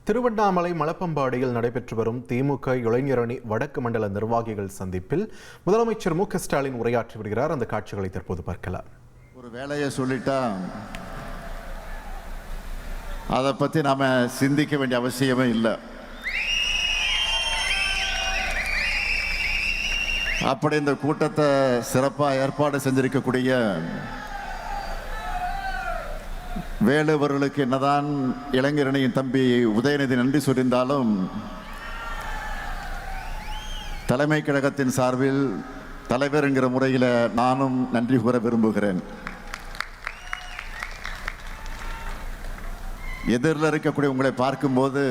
திருவண்ணாமலை மலப்பம்பாடியில் நடைபெற்று வரும் திமுக இளைஞரணி வடக்கு மண்டல நிர்வாகிகள் சந்திப்பில் முதலமைச்சர் மு.க.ஸ்டாலின் உரையாற்றி வருகிறார். அந்த காட்சிகளை தற்போது பார்க்கலாம். ஒரு வேலையை சொல்லிட்டா அதை பற்றி நாம சிந்திக்க வேண்டிய அவசியமே இல்லை. அப்படி இந்த கூட்டத்தை சிறப்பாக ஏற்பாடு செஞ்சிருக்கக்கூடிய வேலுவர்களுக்கு என்னதான் இளைஞரணியின் தம்பி உதயநிதி நன்றி சொல்லியிருந்தாலும் தலைமை கழகத்தின் சார்பில் தலைவர் என்கிற முறையில் நானும் நன்றி கூற விரும்புகிறேன். எதிரில் இருக்கக்கூடிய உங்களை பார்க்கும்போது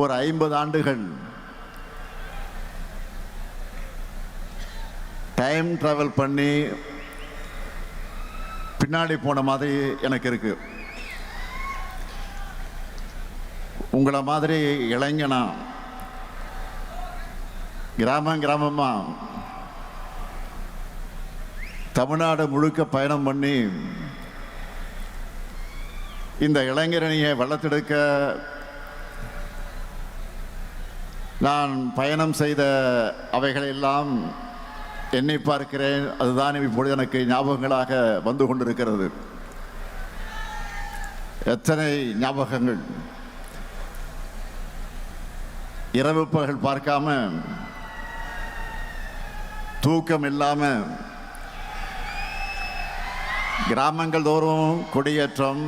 ஒரு 50 ஆண்டுகள் டைம் டிராவல் பண்ணி பின்னாடி போன மாதிரி எனக்கு இருக்கு. உங்களை மாதிரி இளைஞனா கிராமமா தமிழ்நாடு முழுக்க பயணம் பண்ணி இந்த இளைஞரணியை வளர்த்தெடுக்க நான் பயணம் செய்த அவைகளெல்லாம் எண்ணி பார்க்கிறேன். அதுதான் இப்பொழுது எனக்கு ஞாபகங்களாக வந்து கொண்டிருக்கிறது. எத்தனை ஞாபகங்கள்! இரவு பகல் பார்க்காம, தூக்கம் இல்லாம கிராமங்கள் தோறும் கொடியேற்றம்,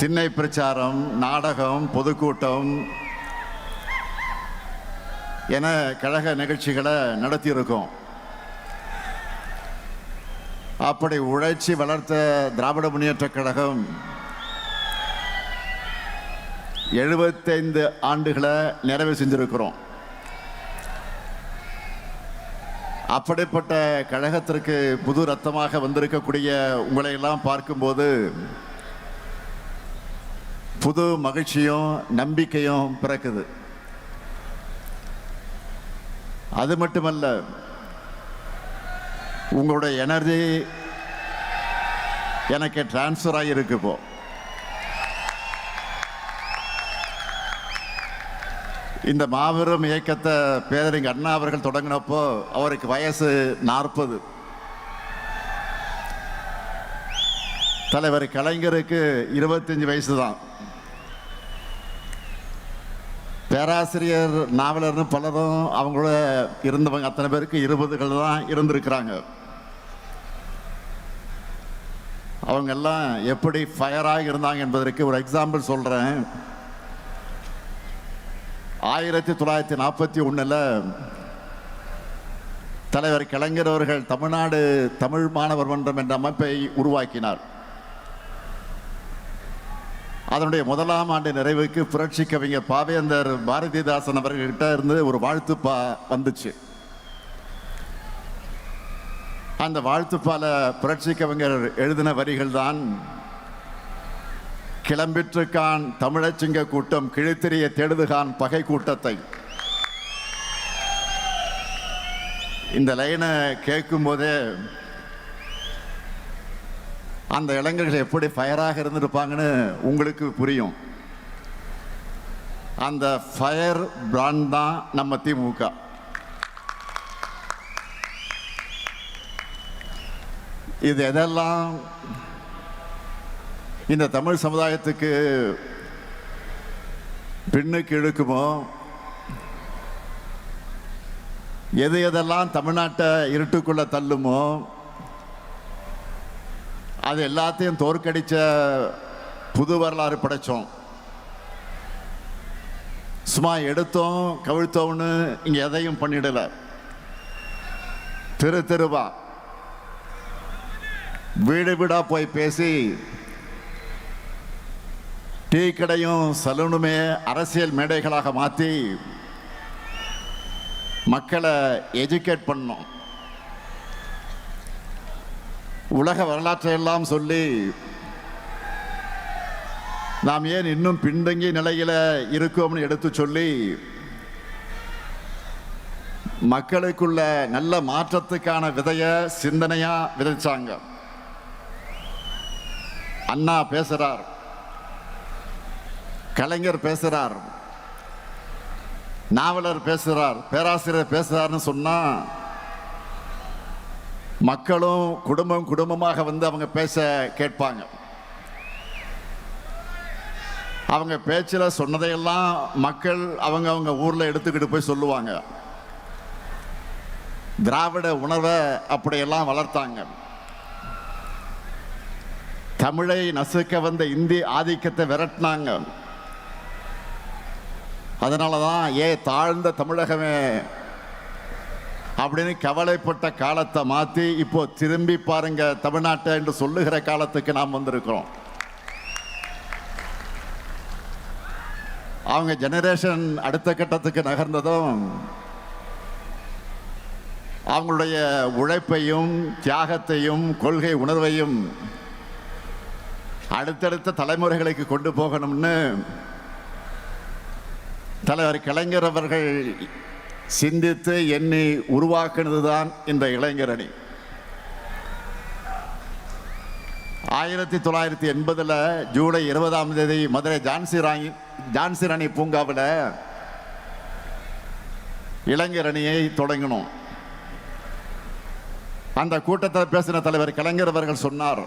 திண்ணை பிரச்சாரம், நாடகம், பொதுக்கூட்டம் என கழக நிகழ்ச்சிகளை நடத்தியிருக்கோம். அப்படி உழைச்சி வளர்த்த திராவிட முன்னேற்ற கழகம் 75 ஆண்டுகளை நிறைவு செஞ்சிருக்கிறோம். அப்படிப்பட்ட கழகத்திற்கு புது ரத்தமாக வந்திருக்கக்கூடிய உங்களை எல்லாம் பார்க்கும்போது புது மகிழ்ச்சியும் நம்பிக்கையும் பிறக்குது. அது மட்டுமல்ல, உங்களுடைய எனர்ஜி எனக்கு டிரான்ஸ்ஃபர் ஆகியிருக்கு. இப்போ இந்த மாபெரும் இயக்கத்தை பேரறிஞர் அண்ணா அவர்கள் தொடங்கினப்போ அவருக்கு வயசு 40. தலைவர் கலைஞருக்கு 25 வயசு தான். பேராசிரியர், நாவலர்னு பலரும் அவங்களோட இருந்தவங்க அத்தனை பேருக்கு 20கள் தான் இருந்திருக்கிறாங்க. அவங்க எல்லாம் எப்படி ஃபயராக இருந்தாங்க என்பதற்கு ஒரு எக்ஸாம்பிள் சொல்கிறேன். 1941 தலைவர் கலைஞர் அவர்கள் தமிழ்நாடு தமிழ் மாணவர் மன்றம் என்ற அமைப்பை உருவாக்கினார். அதனுடைய 1ஆம் ஆண்டு நிறைவுக்கு புரட்சி கவிஞர் பாவேந்தர் பாரதிதாசன் அவர்கள்கிட்ட இருந்து ஒரு வாழ்த்துப்பா வந்துச்சு. அந்த வாழ்த்துப்பால புரட்சி கவிஞர் எழுதின வரிகள் தான், கிளம்பிற்றுக்கான் தமிழச்சிங்க கூட்டம் கிழித்திரிய தேடுதுகான் பகை கூட்டத்தை. இந்த லைனை கேட்கும் போதே அந்த இளைஞர்கள் எப்படி ஃபயராக இருந்திருப்பாங்கன்னு உங்களுக்கு புரியும். அந்த ஃபயர் பிராண்ட் தான் நம்ம திமுக. இது எதெல்லாம் இந்த தமிழ் சமுதாயத்துக்கு பின்னுக்கு இழுக்குமோ, எது எதெல்லாம் தமிழ்நாட்டை இருட்டுக்குள்ள தள்ளுமோ, அது எல்லாத்தையும் தோற்கடிச்ச புது வரலாறு படைச்சோம். சும்மா எடுத்தோம் கவிழ்த்தோம்னு இங்க எதையும் பண்ணிடல. தெருவா வீடு வீடா போய் பேசி டீ கடையும் சலூனுமே அரசியல் மேடைகளாக மாற்றி மக்களை எஜுகேட் பண்ணோம். உலக வரலாற்றை எல்லாம் சொல்லி நாம் ஏன் இன்னும் பின்தங்கிய நிலையில் இருக்கோம்னு எடுத்து சொல்லி மக்களுக்குள்ள நல்ல மாற்றத்துக்கான விதைய சிந்தனையா விதைச்சாங்க. அண்ணா பேசுறார், கலைஞர் பேசுறார், நாவலர் பேசுறார், பேராசிரியர் பேசுறாருன்னு சொன்னா மக்களும் குடும்பம் குடும்பமாக வந்து அவங்க பேச கேட்பாங்க. அவங்க பேச்சில் சொன்னதையெல்லாம் மக்கள் அவங்க ஊர்ல எடுத்துக்கிட்டு போய் சொல்லுவாங்க. திராவிட உணர்வை அப்படியெல்லாம் வளர்த்தாங்க. தமிழை நசுக்க வந்த இந்தி ஆதிக்கத்தை விரட்டினாங்க. அதனாலதான் தாழ்ந்த தமிழகமே அப்படின்னு கவலைப்பட்ட காலத்தை மாற்றி இப்போ திரும்பி பாருங்க தமிழ்நாட்டை என்று சொல்லுகிற காலத்துக்கு நாம் வந்திருக்கிறோம். அவங்க ஜெனரேஷன் அடுத்த கட்டத்துக்கு நகர்ந்ததும் அவங்களுடைய உழைப்பையும் தியாகத்தையும் கொள்கை உணர்வையும் அடுத்தடுத்த தலைமுறைகளுக்கு கொண்டு போகணும்னு தலைவர் கலைஞர் அவர்கள் சிந்தித்து எண்ணி உருவாக்குனதுதான் இந்த இளைஞரணி. 1980 ஜூலை 20 மதுரை ஜான்சி ராணி பூங்காவில் இளைஞரணியை தொடங்கினோம். அந்த கூட்டத்தில் பேசின தலைவர் கலைஞர் அவர்கள் சொன்னார்,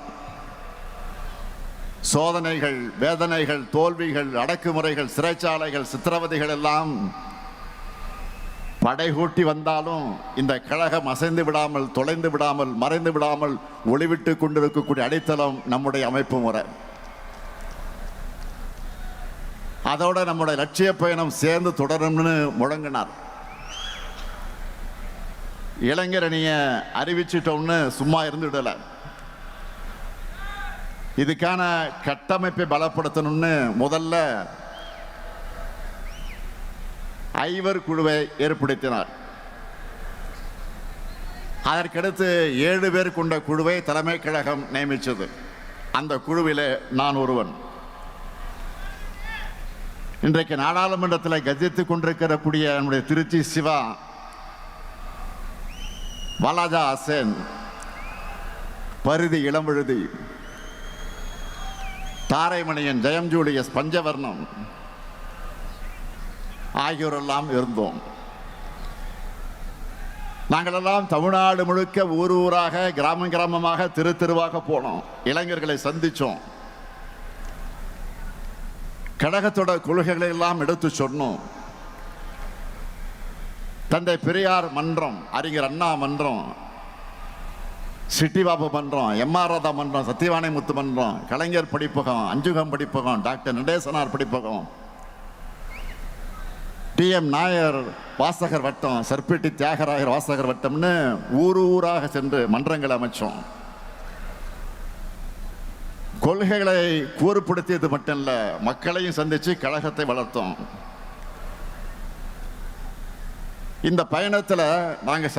சோதனைகள், வேதனைகள், தோல்விகள், அடக்குமுறைகள், சிறைச்சாலைகள், சித்திரவதைகள் எல்லாம் படைகூட்டி வந்தாலும் இந்த கழகம் அசைந்து விடாமல், தொலைந்து விடாமல், மறைந்து விடாமல் ஒளிவிட்டு கொண்டிருக்கக்கூடிய அடித்தளம் நம்முடைய அமைப்பு முறை. அதோட நம்முடைய லட்சிய பயணம் சேர்ந்து தொடரும்னு முழங்கினார். இளைஞரணிய அறிவிச்சிட்டோம்னு சும்மா இருந்துவிடல, இதுக்கான கட்டமைப்பை பலப்படுத்தணும்னு முதல்ல ஐவர் குழுவை ஏற்படுத்தினார். அதற்கடுத்து 7 பேர் கொண்ட குழுவை தலைமை கழகம் நியமித்தது. அந்த குழுவில் நான் ஒருவன். இன்றைக்கு நாடாளுமன்றத்தில் கஜித்துக் கொண்டிருக்கக்கூடிய நம்முடைய திருச்சி சிவா, வாலாஜா ஹசேன், பரிதி இளம்பழுதி, தாரைமணியன், ஜெயம் ஜூலியஸ், பஞ்சவர்ணம் ஆகியோரெல்லாம் இருந்தோம். நாங்களெல்லாம் தமிழ்நாடு முழுக்க ஊர் ஊராக, கிராமம் கிராமமாக, தெரு தெருவாக போனோம். இளைஞர்களை சந்திச்சோம். கழகத்தோட கொள்கைகளை எல்லாம் எடுத்து சொன்னோம். தந்தை பெரியார் மன்றம், அறிஞர் அண்ணா மன்றம், சிட்டிபாபு மன்றம், எம்ஆர் ராதா மன்றம், சத்தியவாணி முத்து மன்றம், கலைஞர் படிப்பகம், அஞ்சுகம் படிப்பகம், டாக்டர் நடேசனார் படிப்பகம், TM நாயர் வாசகர் வட்டம், சர்பேட்டி தியாகராயர் வாசகர் வட்டம்னு ஊர் ஊராக சென்று மன்றங்களை அமைச்சோம். கொள்கைகளை கூறுபடுத்தியது மட்டும் இல்ல, மக்களையும் சந்திச்சு கழகத்தை வளர்த்தோம். இந்த பயணத்தில் நாங்கள்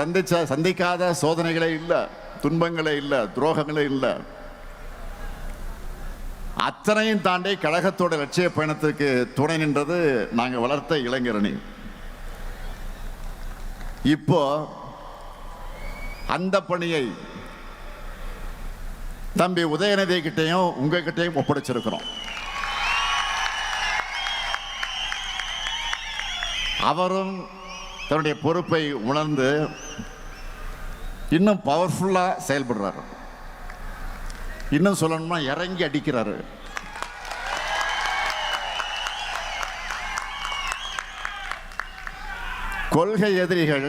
சந்திக்காத சோதனைகளே இல்லை, துன்பங்களே இல்லை, துரோகங்களே இல்லை. அத்தனையும் தாண்டி கழகத்தோட லட்சிய பயணத்துக்கு துணை நின்றது நாங்கள் வளர்த்த இளைஞரணி. இப்போ அந்த பணியை தம்பி உதயநிதி கிட்டையும் உங்ககிட்டையும் ஒப்படைச்சிருக்கிறோம். அவரும் தன்னுடைய பொறுப்பை உணர்ந்து இன்னும் பவர்ஃபுல்லா செயல்படுறாரு. இன்னும் சொல்லணும்னா இறங்கி அடிக்கிறாரு. கொள்கை எதிரிகள்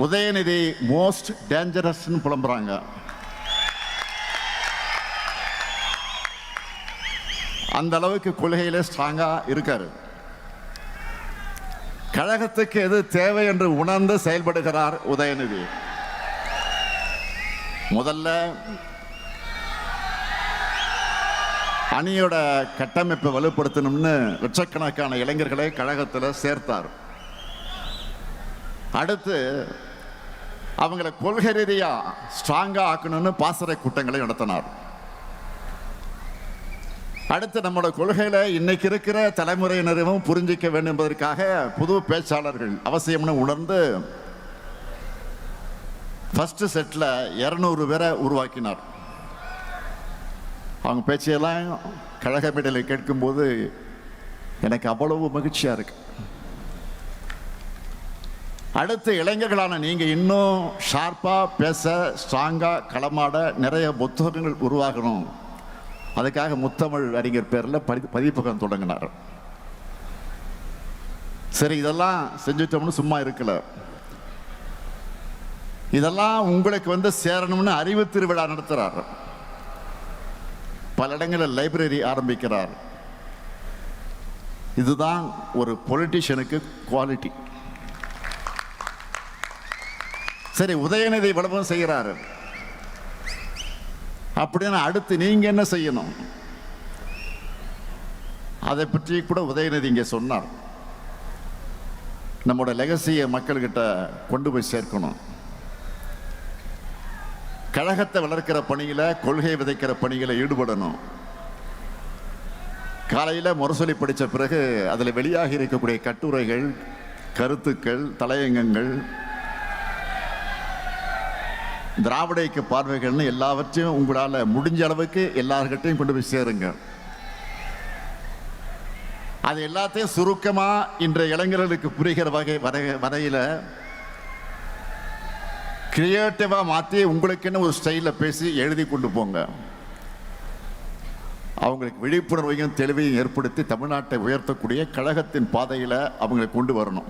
உதயநிதி மோஸ்ட் டேஞ்சரஸ் புலம்புறாங்க. அந்த அளவுக்கு கொள்கையிலே ஸ்ட்ராங்கா இருக்காரு. கழகத்துக்கு எது தேவை என்று உணர்ந்து செயல்படுகிறார் உதயநிதி. முதல்ல அணியோட கட்டமைப்பை வலுப்படுத்தணும்னு லட்சக்கணக்கான இளைஞர்களை கழகத்தில் சேர்த்தார். அடுத்து அவங்களை கொள்கை ரீதியா ஸ்ட்ராங்கா ஆக்கணும்னு பாசறை கூட்டங்களை நடத்தினார். அடுத்து நம்மளோட கொள்கையில இன்னைக்கு இருக்கிற தலைமுறையினரும் புரிஞ்சிக்க வேண்டும் என்பதற்காக புது பேச்சாளர்கள் அவசியம்னு உணர்ந்து ஃபர்ஸ்ட் செட்ல 200 பேரை உருவாக்கினார். அவங்க பேச்சையெல்லாம் கழக மேடையில் கேட்கும்போது எனக்கு அவ்வளவு மகிழ்ச்சியா இருக்கு. அடுத்த இளைஞர்களான நீங்க இன்னும் ஷார்ப்பா பேச, ஸ்ட்ராங்கா களமாட நிறைய புத்தகங்கள் உருவாகணும். அதுக்காக முத்தமிழ் அறிஞர் பேர்ல பதிப்பகம் தொடங்கினார். சரி, இதெல்லாம் செஞ்சுட்டோம்னு சும்மா இருக்கல. இதெல்லாம் உங்களுக்கு வந்து சேரணும்னு அறிவு திருவிழா நடத்துறார். பல இடங்களில் லைப்ரரி ஆரம்பிக்கிறார். இதுதான் ஒரு பொலிட்டிஷியனுக்கு குவாலிட்டி. சரி, உதயநிதி இவ்வளவும் செய்கிறாரு அப்படின்னு அடுத்து நீங்க என்ன செய்யணும்? அதை பற்றி கூட உதயநிதி இங்கே சொன்னார். நம்மோட லெகசியை மக்கள்கிட்ட கொண்டு போய் சேர்க்கணும். கழகத்தை வளர்க்கிற பணியில, கொள்கை விதைக்கிற பணியில ஈடுபடணும். காலையில முரசொலி படித்த பிறகு அதில் வெளியாகி இருக்கக்கூடிய கட்டுரைகள், கருத்துக்கள், தலையங்கங்கள், திராவிட இயக்க பார்வைகள்னு எல்லாவற்றையும் உங்களால் முடிஞ்ச அளவுக்கு எல்லார்கிட்டையும் கொண்டு போய் சேருங்க. அது எல்லாத்தையும் சுருக்கமா இன்றைய இளைஞர்களுக்கு புரிகிற வரையில கிரியேட்டிவா மாற்றி உங்களுக்குன்னு ஒரு ஸ்டைலில் பேசி எழுதி கொண்டு போங்க. அவங்களுக்கு விழிப்புணர்வையும் தெளிவையும் ஏற்படுத்தி தமிழ்நாட்டை உயர்த்தக்கூடிய கழகத்தின் பாதையில் அவங்களை கொண்டு வரணும்.